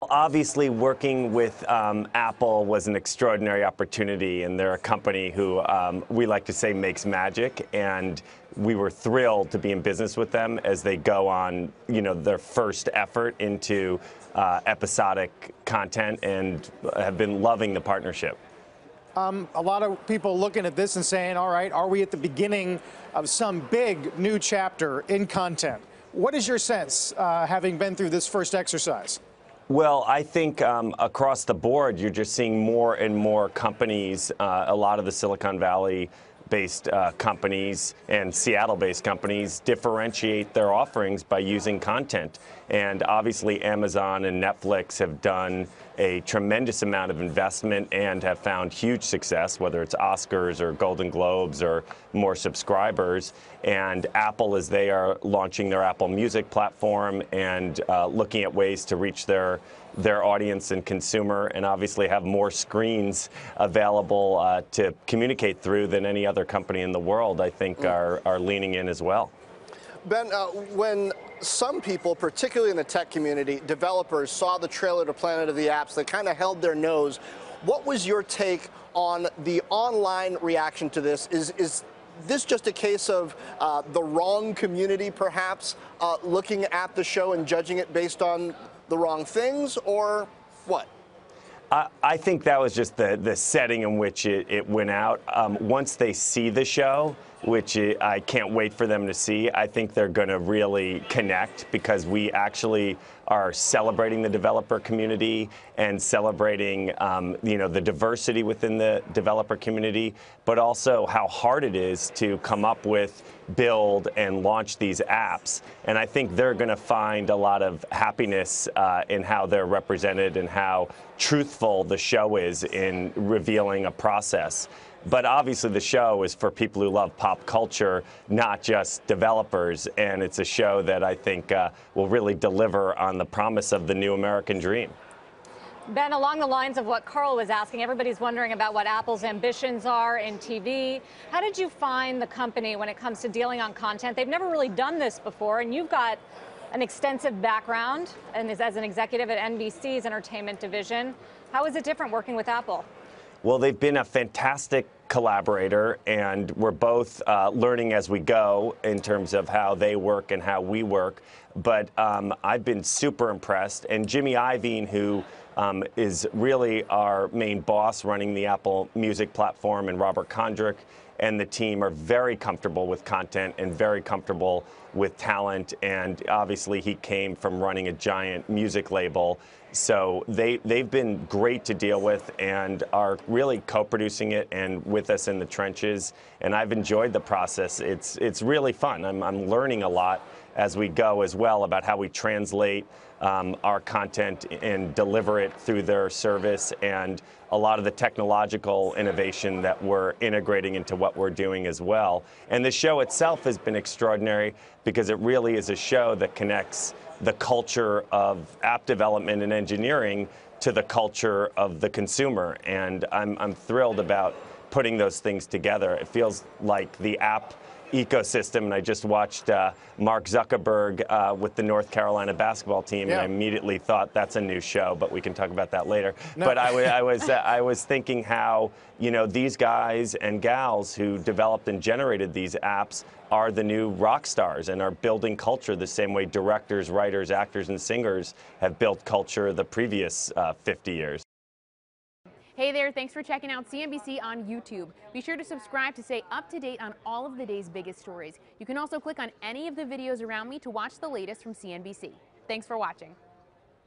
Obviously, working with Apple was an extraordinary opportunity, and they're a company who we like to say makes magic, and we were thrilled to be in business with them as they go on, their first effort into episodic content, and have been loving the partnership. A lot of people looking at this and saying, all right, are we at the beginning of some big new chapter in content? What is your sense, having been through this first exercise? Well, I think across the board, you're just seeing more and more companies, a lot of the Silicon Valley-based companies and Seattle-based companies differentiate their offerings by using content. And obviously, Amazon and Netflix have done a tremendous amount of investment and have found huge success, whether it's Oscars or Golden Globes or more subscribers. And Apple, as they are launching their Apple Music platform and looking at ways to reach their audience and consumer, and obviously have more screens available to communicate through than any other company in the world, I think are leaning in as well. Ben, when some people, particularly in the tech community, developers, saw the trailer to Planet of the Apps, they kind of held their nose. What was your take on the online reaction to this? Is this just a case of the wrong community, perhaps, looking at the show and judging it based on the wrong things, or what? I think that was just the setting in which it went out. Once they see the show, which I can't wait for them to see, I think they're going to really connect, because we actually are celebrating the developer community and celebrating the diversity within the developer community, but also how hard it is to come up with, build, and launch these apps. And I think they're going to find a lot of happiness in how they're represented and how truthful the show is in revealing a process. But obviously the show is for people who love pop culture, not just developers, and it's a show that I think will really deliver on the promise of the new American dream. Ben, along the lines of what Carl was asking, everybody's wondering about what Apple's ambitions are in TV. How did you find the company when it comes to dealing on content? They've never really done this before, and you've got an extensive background and as an executive at NBC's Entertainment division. How is it different working with Apple? Well, they've been a fantastic collaborator, and we're both learning as we go in terms of how they work and how we work. But I've been super impressed. And Jimmy Iovine, who is really our main boss running the Apple Music platform, and Robert Kondrick and the team are very comfortable with content and very comfortable with talent. And obviously, he came from running a giant music label. So they've been great to deal with and are really co-producing it and with us in the trenches. And I've enjoyed the process. It's really fun. I'm learning a lot as we go as well about how we translate our content and deliver it through their service, and a lot of the technological innovation that we're integrating into what we're doing as well. And the show itself has been extraordinary because it really is a show that connects the culture of app development and engineering to the culture of the consumer. And I'm thrilled about putting those things together. It feels like the app ecosystem, and I just watched Mark Zuckerberg with the North Carolina basketball team, and I immediately thought that's a new show, but we can talk about that later. No. But I was thinking how these guys and gals who developed and generated these apps are the new rock stars and are building culture the same way directors, writers, actors, and singers have built culture the previous 50 years. Hey there, thanks for checking out CNBC on YouTube. Be sure to subscribe to stay up to date on all of the day's biggest stories. You can also click on any of the videos around me to watch the latest from CNBC. Thanks for watching.